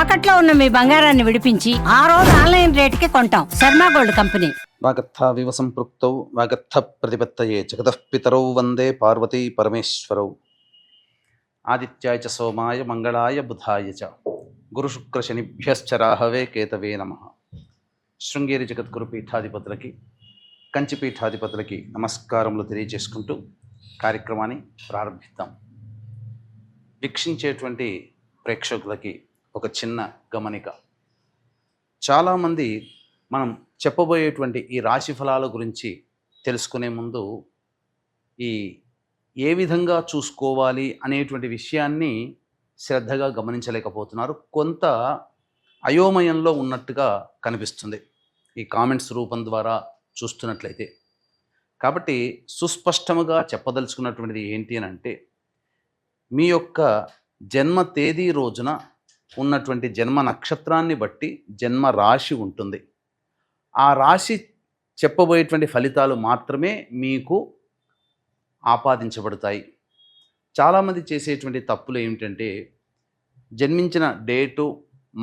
తాకట్లో ఉన్న మీ బంగారాన్ని విడిపించి ఆ రోజు ఆన్లైన్ రేటుకి కొంటాం. Sharma gold company. వాగర్థావివ సంపృక్తౌ వాగర్థ ప్రతిపత్తయే జగతః పితరౌ వందే పార్వతీ పరమేశ్వరౌ. ఆదిత్యాయ చ సోమాయ మంగళాయ బుధాయ చ గురుశుక్రశనిభ్యశ్చ రాహవే కేతవే నమః. శృంగేరి జగద్గురు పీఠాధిపతులకి, కంచి పీఠాధిపతులకి నమస్కారములు తెలియజేసుకుంటూ కార్యక్రమాన్ని ప్రారంభిద్దాం. వీక్షించేటువంటి ప్రేక్షకులకి ఒక చిన్న గమనిక. చాలామంది మనం చెప్పబోయేటువంటి ఈ రాశి ఫలాల గురించి తెలుసుకునే ముందు ఏ విధంగా చూసుకోవాలి అనేటువంటి విషయాన్ని శ్రద్ధగా గమనించలేకపోతున్నారు. కొంత అయోమయంలో ఉన్నట్టుగా కనిపిస్తుంది ఈ కామెంట్స్ రూపం ద్వారా చూస్తున్నట్లయితే. కాబట్టి సుస్పష్టముగా చెప్పదలుచుకున్నటువంటిది ఏంటి అని అంటే, మీ యొక్క జన్మ తేదీ రోజున ఉన్నటువంటి జన్మ నక్షత్రాన్ని బట్టి జన్మ రాశి ఉంటుంది. ఆ రాశి చెప్పబోయేటువంటి ఫలితాలు మాత్రమే మీకు ఆపాదించబడతాయి. చాలామంది చేసేటువంటి తప్పులు ఏమిటంటే, జన్మించిన డేటు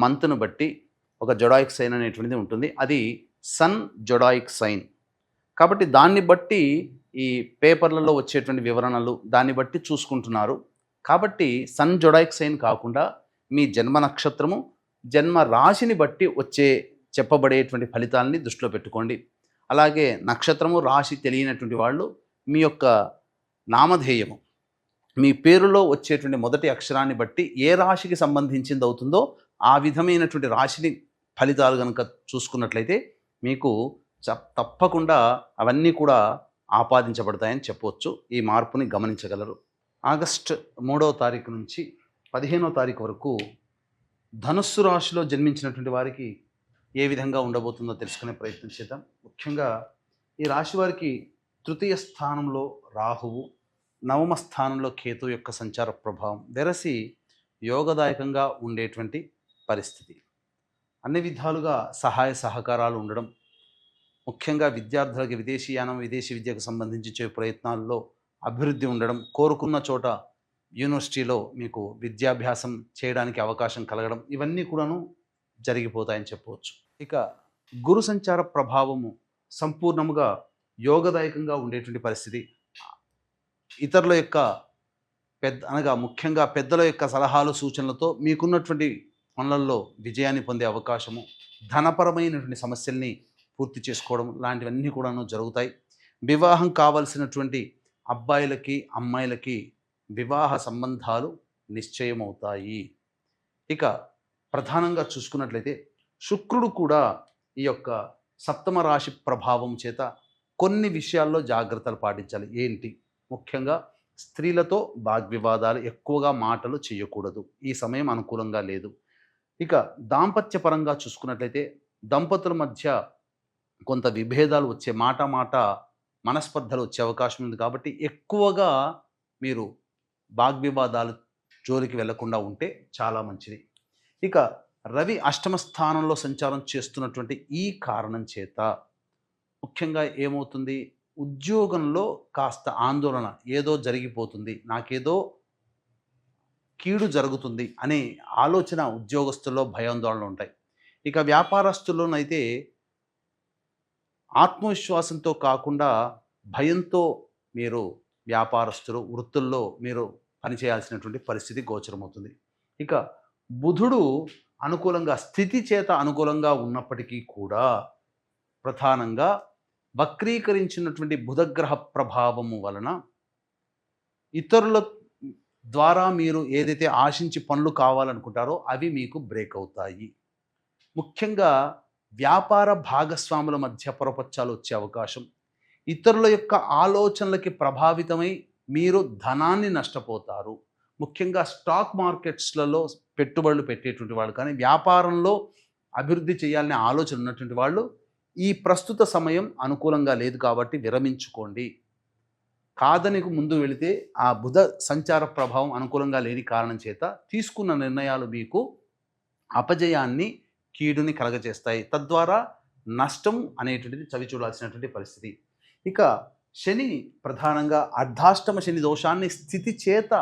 మంత్ను బట్టి ఒక జొడాయిక్ సైన్ అనేటువంటిది ఉంటుంది. అది సన్ జొడాయిక్ సైన్. కాబట్టి దాన్ని బట్టి ఈ పేపర్లలో వచ్చేటువంటి వివరణలు దాన్ని బట్టి చూసుకుంటున్నారు. కాబట్టి సన్ జొడాయిక్ సైన్ కాకుండా మీ జన్మ నక్షత్రము, జన్మ రాశిని బట్టి చెప్పబడేటువంటి ఫలితాలని దృష్టిలో పెట్టుకోండి. అలాగే నక్షత్రము రాశి తెలియనటువంటి వాళ్ళు మీ యొక్క నామధేయము, మీ పేరులో వచ్చేటువంటి మొదటి అక్షరాన్ని బట్టి ఏ రాశికి సంబంధించింది అవుతుందో ఆ విధమైనటువంటి రాశిని ఫలితాలు కనుక చూసుకున్నట్లయితే మీకు తప్పకుండా అవన్నీ కూడా ఆపాదించబడతాయని చెప్పవచ్చు. ఈ మార్పుని గమనించగలరు. ఆగస్టు 3వ తారీఖు నుంచి 15వ తారీఖు వరకు ధనుస్సు రాశిలో జన్మించినటువంటి వారికి ఏ విధంగా ఉండబోతుందో తెలుసుకునే ప్రయత్నం చేద్దాం. ముఖ్యంగా ఈ రాశి వారికి తృతీయ స్థానంలో రాహువు, నవమ స్థానంలో కేతు యొక్క సంచార ప్రభావం వెరసి యోగదాయకంగా ఉండేటువంటి పరిస్థితి. అన్ని విధాలుగా సహాయ సహకారాలు ఉండడం, ముఖ్యంగా విద్యార్థులకి విదేశీయానం, విదేశీ విద్యకు సంబంధించి చేసే ప్రయత్నాల్లో అభివృద్ధి ఉండడం, కోరుకున్న చోట యూనివర్సిటీలో మీకు విద్యాభ్యాసం చేయడానికి అవకాశం కలగడం, ఇవన్నీ కూడాను జరిగిపోతాయని చెప్పవచ్చు. ఇక గురు సంచార ప్రభావము సంపూర్ణముగా యోగదాయకంగా ఉండేటువంటి పరిస్థితి. ఇతరుల యొక్క అనగా ముఖ్యంగా పెద్దల యొక్క సలహాలు సూచనలతో మీకున్నటువంటి పనులలో విజయాన్ని పొందే అవకాశము, ధనపరమైనటువంటి సమస్యల్ని పూర్తి చేసుకోవడం లాంటివన్నీ కూడాను జరుగుతాయి. వివాహం కావలసినటువంటి అబ్బాయిలకి అమ్మాయిలకి వివాహ సంబంధాలు నిశ్చయమవుతాయి. ఇక ప్రధానంగా చూసుకున్నట్లయితే శుక్రుడు కూడా ఈ యొక్క సప్తమ రాశి ప్రభావం చేత కొన్ని విషయాల్లో జాగ్రత్తలు పాటించాలి. ఏంటి? ముఖ్యంగా స్త్రీలతో వాగ్వివాదాలు, ఎక్కువగా మాటలు చేయకూడదు. ఈ సమయం అనుకూలంగా లేదు. ఇక దాంపత్యపరంగా చూసుకున్నట్లయితే దంపతుల మధ్య కొంత విభేదాలు వచ్చే మాట మనస్పర్ధలు వచ్చే అవకాశం ఉంది. కాబట్టి ఎక్కువగా మీరు వాగ్వివాదాలు జోలికి వెళ్లకుండా ఉంటే చాలా మంచిది. ఇక రవి అష్టమ స్థానంలో సంచారం చేస్తున్నటువంటి ఈ కారణం చేత ముఖ్యంగా ఏమవుతుంది, ఉద్యోగంలో కాస్త ఆందోళన, ఏదో జరిగిపోతుంది, నాకేదో కీడు జరుగుతుంది అనే ఆలోచన ఉద్యోగస్తుల్లో భయాందోళనలు ఉంటాయి. ఇక వ్యాపారస్తుల్లోనైతే ఆత్మవిశ్వాసంతో కాకుండా భయంతో మీరు వ్యాపారస్తులు వృత్తుల్లో మీరు పనిచేయాల్సినటువంటి పరిస్థితి గోచరమవుతుంది. ఇక బుధుడు అనుకూలంగా, స్థితి చేత అనుకూలంగా ఉన్నప్పటికీ కూడా ప్రధానంగా వక్రీకరించినటువంటి బుధగ్రహ ప్రభావము వలన ఇతరుల ద్వారా మీరు ఏదైతే ఆశించి పనులు కావాలనుకుంటారో అవి మీకు బ్రేక్ అవుతాయి. ముఖ్యంగా వ్యాపార భాగస్వాముల మధ్య పొరపచ్చాలు వచ్చే అవకాశం, ఇతరుల యొక్క ఆలోచనలకి ప్రభావితమై మీరు ధనాన్ని నష్టపోతారు. ముఖ్యంగా స్టాక్ మార్కెట్స్లలో పెట్టుబడులు పెట్టేటువంటి వాళ్ళు కానీ, వ్యాపారంలో అభివృద్ధి చేయాలనే ఆలోచన ఉన్నటువంటి వాళ్ళు ఈ ప్రస్తుత సమయం అనుకూలంగా లేదు కాబట్టి విరమించుకోండి. కాదని ముందు వెళితే ఆ బుధ సంచార ప్రభావం అనుకూలంగా లేని కారణం చేత తీసుకున్న నిర్ణయాలు మీకు అపజయాన్ని, కీడుని కలగజేస్తాయి. తద్వారా నష్టం అనేటువంటిది చవి చూడాల్సినటువంటి పరిస్థితి. ఇక శని ప్రధానంగా అర్ధాష్టమ శని దోషాన్ని స్థితి చేత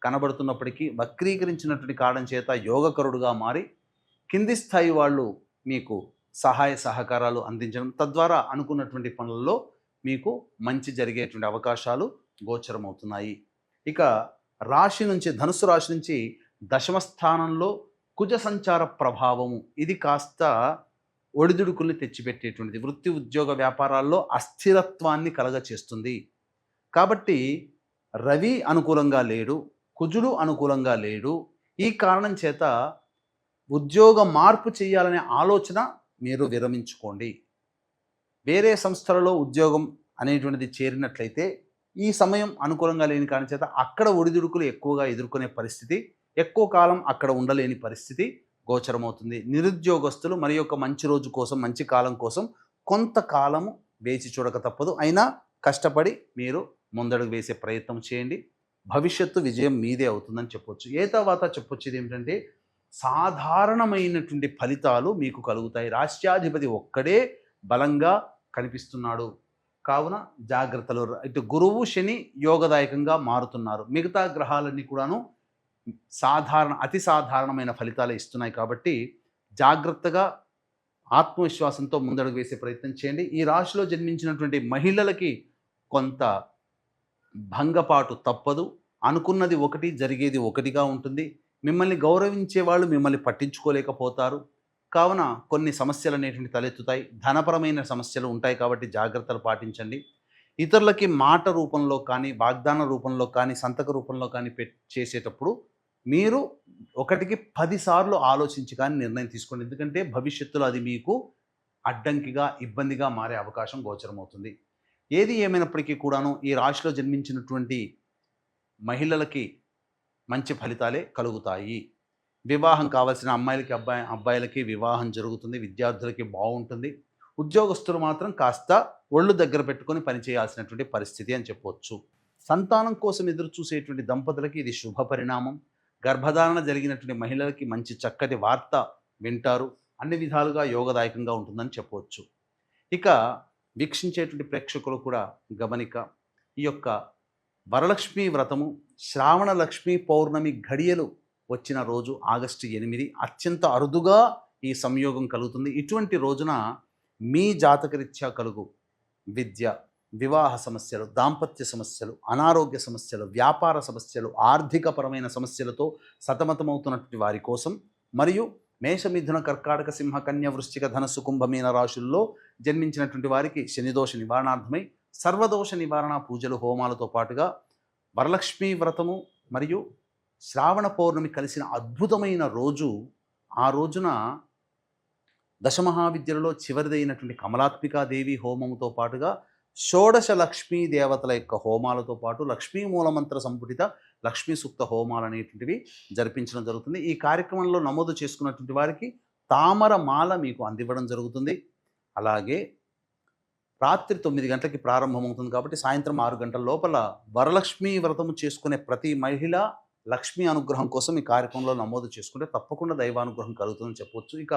కనబడుతున్నప్పటికీ వక్రీకరించినటువంటి కారణం చేత యోగకరుడుగా మారి కింది స్థాయి వాళ్ళు మీకు సహాయ సహకారాలు అందించడం, తద్వారా అనుకున్నటువంటి పనులలో మీకు మంచి జరిగేటువంటి అవకాశాలు గోచరమవుతున్నాయి. ఇక రాశి నుంచి, ధనుసు రాశి నుంచి దశమ స్థానంలో కుజ సంచార ప్రభావము, ఇది కాస్త ఒడిదుడుకుల్ని తెచ్చిపెట్టేటువంటిది. వృత్తి ఉద్యోగ వ్యాపారాల్లో అస్థిరత్వాన్ని కలగచేస్తుంది. కాబట్టి రవి అనుకూలంగా లేడు, కుజుడు అనుకూలంగా లేడు. ఈ కారణం చేత ఉద్యోగ మార్పు చేయాలనే ఆలోచన మీరు విరమించుకోండి. వేరే సంస్థలలో ఉద్యోగం అనేటువంటిది చేరినట్లయితే ఈ సమయం అనుకూలంగా లేని కారణం చేత అక్కడ ఒడిదుడుకులు ఎక్కువగా ఎదుర్కొనే పరిస్థితి, ఎక్కువ కాలం అక్కడ ఉండలేని పరిస్థితి గోచరమవుతుంది. నిరుద్యోగస్తులు మరి యొక్క మంచి రోజు కోసం, మంచి కాలం కోసం కొంతకాలము వేచి చూడక తప్పదు. అయినా కష్టపడి మీరు ముందడుగు వేసే ప్రయత్నం చేయండి. భవిష్యత్తు విజయం మీదే అవుతుందని చెప్పొచ్చు. ఏ తర్వాత చెప్పొచ్చేది ఏమిటంటే సాధారణమైనటువంటి ఫలితాలు మీకు కలుగుతాయి. రాష్ట్రాధిపతి ఒక్కడే బలంగా కనిపిస్తున్నాడు కావున జాగ్రత్తలు. ఇటు గురువు శని యోగదాయకంగా మారుతున్నారు. మిగతా గ్రహాలన్నీ కూడాను అతి సాధారణమైన ఫలితాలు ఇస్తున్నాయి. కాబట్టి జాగ్రత్తగా ఆత్మవిశ్వాసంతో ముందడుగు వేసే ప్రయత్నం చేయండి. ఈ రాశిలో జన్మించినటువంటి మహిళలకి కొంత భంగపాటు తప్పదు. అనుకున్నది ఒకటి, జరిగేది ఒకటిగా ఉంటుంది. మిమ్మల్ని గౌరవించే వాళ్ళు మిమ్మల్ని పట్టించుకోలేకపోతారు. కావున కొన్ని సమస్యలు అనేటువంటి తలెత్తుతాయి. ధనపరమైన సమస్యలు ఉంటాయి కాబట్టి జాగ్రత్తలు పాటించండి. ఇతరులకి మాట రూపంలో కానీ, వాగ్దాన రూపంలో కానీ, సంతక రూపంలో కానీ చేసేటప్పుడు మీరు 1కి 10 సార్లు ఆలోచించి కానీ నిర్ణయం తీసుకోండి. ఎందుకంటే భవిష్యత్తులో అది మీకు అడ్డంకిగా, ఇబ్బందిగా మారే అవకాశం గోచరమవుతుంది. ఏది ఏమైనప్పటికీ కూడాను ఈ రాశిలో జన్మించినటువంటి మహిళలకి మంచి ఫలితాలే కలుగుతాయి. వివాహం కావాల్సిన అమ్మాయిలకి, అబ్బాయిలకి వివాహం జరుగుతుంది. విద్యార్థులకి బాగుంటుంది. ఉద్యోగస్తులు మాత్రం కాస్త ఒళ్ళు దగ్గర పెట్టుకొని పనిచేయాల్సినటువంటి పరిస్థితి అని చెప్పవచ్చు. సంతానం కోసం ఎదురు చూసేటువంటి దంపతులకి ఇది శుభ పరిణామం. గర్భధారణ జరిగినటువంటి మహిళలకి మంచి చక్కటి వార్త వింటారు. అన్ని విధాలుగా యోగదాయకంగా ఉంటుందని చెప్పవచ్చు. ఇక వీక్షించేటువంటి ప్రేక్షకులు కూడా గమనిక, ఈ యొక్క వరలక్ష్మీ వ్రతము శ్రావణ లక్ష్మీ పౌర్ణమి ఘడియలు వచ్చిన రోజు ఆగస్టు 8 అత్యంత అరుదుగా ఈ సంయోగం కలుగుతుంది. ఇటువంటి రోజున మీ జాతకరీత్యా కలుగు విద్య, వివాహ సమస్యలు, దాంపత్య సమస్యలు, అనారోగ్య సమస్యలు, వ్యాపార సమస్యలు, ఆర్థికపరమైన సమస్యలతో సతమతమవుతున్నటువంటి వారి కోసం, మరియు మేష, మిథున, కర్కాటక, సింహ, కన్య, వృశ్చిక, ధనస్సు, కుంభమీన రాశుల్లో జన్మించినటువంటి వారికి శనిదోష నివారణార్థమై సర్వదోష నివారణ పూజలు, హోమాలతో పాటుగా వరలక్ష్మీ వ్రతము మరియు శ్రావణ పౌర్ణమి కలిసిన అద్భుతమైన రోజు. ఆ రోజున దశమహావిద్యలలో చివరిదైనటువంటి కమలాత్మికాదేవి హోమముతో పాటుగా షోడశ లక్ష్మీ దేవతల యొక్క హోమాలతో పాటు లక్ష్మీ మూలమంత్ర సంపుటిత లక్ష్మీ సూక్త హోమాలు అనేటువంటివి జరిపించడం జరుగుతుంది. ఈ కార్యక్రమంలో నమోదు చేసుకున్నటువంటి వారికి తామర మాల మీకు అందివ్వడం జరుగుతుంది. అలాగే రాత్రి 9 గంటలకి ప్రారంభమవుతుంది కాబట్టి సాయంత్రం 6 గంటల లోపల వరలక్ష్మీ వ్రతము చేసుకునే ప్రతి మహిళ లక్ష్మీ అనుగ్రహం కోసం ఈ కార్యక్రమంలో నమోదు చేసుకుంటే తప్పకుండా దైవానుగ్రహం కలుగుతుందని చెప్పవచ్చు. ఇక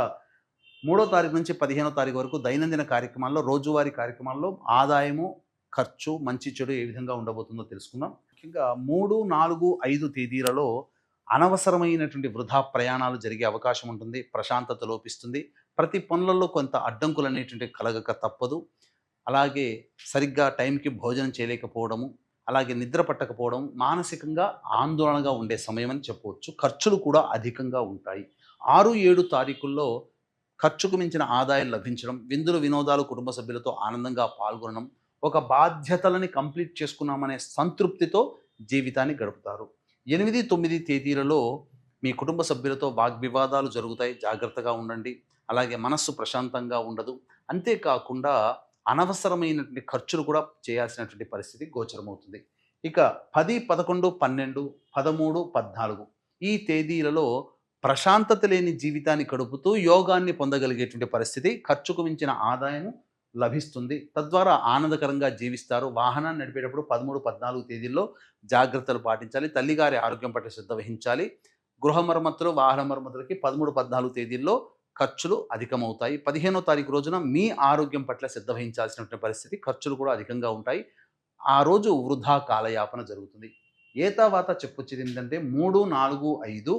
3వ తారీఖు నుంచి 15వ తారీఖు వరకు దైనందిన కార్యక్రమాల్లో, రోజువారీ కార్యక్రమాల్లో ఆదాయము, ఖర్చు, మంచి చెడు ఏ విధంగా ఉండబోతుందో తెలుసుకుందాం. ముఖ్యంగా 3, 4, 5 తేదీలలో అనవసరమైనటువంటి వృధా ప్రయాణాలు జరిగే అవకాశం ఉంటుంది. ప్రశాంతత లోపిస్తుంది. ప్రతి పనులలో కొంత అడ్డంకులు అనేటువంటి కలగక తప్పదు. అలాగే సరిగ్గా టైంకి భోజనం చేయలేకపోవడము, అలాగే నిద్ర పట్టకపోవడం, మానసికంగా ఆందోళనగా ఉండే సమయం అని చెప్పవచ్చు. ఖర్చులు కూడా అధికంగా ఉంటాయి. 6, 7 తారీఖుల్లో ఖర్చుకు మించిన ఆదాయం లభించడం, విందులు వినోదాలు, కుటుంబ సభ్యులతో ఆనందంగా పాల్గొనడం, ఒక బాధ్యతలని కంప్లీట్ చేసుకున్నామనే సంతృప్తితో జీవితాన్ని గడుపుతారు. 8, 9 తేదీలలో మీ కుటుంబ సభ్యులతో వాగ్వివాదాలు జరుగుతాయి. జాగ్రత్తగా ఉండండి. అలాగే మనస్సు ప్రశాంతంగా ఉండదు. అంతేకాకుండా అనవసరమైనటువంటి ఖర్చులు కూడా చేయాల్సినటువంటి పరిస్థితి గోచరమవుతుంది. ఇక 10, 11, 12, 13, 14 ఈ తేదీలలో ప్రశాంతత లేని జీవితాన్ని గడుపుతూ యోగాన్ని పొందగలిగేటువంటి పరిస్థితి, ఖర్చుకు మించిన ఆదాయం లభిస్తుంది. తద్వారా ఆనందకరంగా జీవిస్తారు. వాహనాన్ని నడిపేటప్పుడు 13, 14 తేదీల్లో జాగ్రత్తలు పాటించాలి. తల్లిగారి ఆరోగ్యం పట్ల శ్రద్ధ వహించాలి. గృహ మరమ్మతులు, వాహన మరమ్మతులకి 13, 14 తేదీల్లో ఖర్చులు అధికమవుతాయి. 15వ తారీఖు రోజున మీ ఆరోగ్యం పట్ల శ్రద్ధ వహించాల్సినటువంటి పరిస్థితి, ఖర్చులు కూడా అధికంగా ఉంటాయి. ఆ రోజు వృధా కాలయాపన జరుగుతుంది. ఏ తర్వాత చెప్పొచ్చేది ఏంటంటే 3, 4, 5,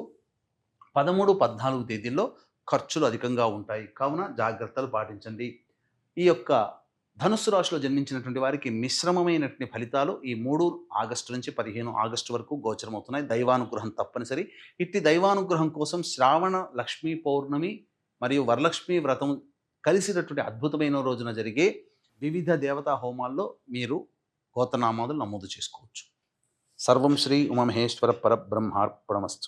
13, 14 తేదీల్లో ఖర్చులు అధికంగా ఉంటాయి. కావున జాగ్రత్తలు పాటించండి. ఈ యొక్క ధనుస్సు రాశిలో జన్మించినటువంటి వారికి మిశ్రమమైనటువంటి ఫలితాలు ఈ 3 ఆగస్టు నుంచి 15 ఆగస్టు వరకు గోచరమవుతున్నాయి. దైవానుగ్రహం తప్పనిసరి. ఇట్టి దైవానుగ్రహం కోసం శ్రావణ లక్ష్మీ పౌర్ణమి మరియు వరలక్ష్మి వ్రతం కలిసినటువంటి అద్భుతమైన రోజున జరిగే వివిధ దేవతా హోమాల్లో మీరు గోత్రనామాదులు నమోదు చేసుకోవచ్చు. సర్వం శ్రీ ఉమామహేశ్వర పరబ్రహ్మార్పణమస్తు.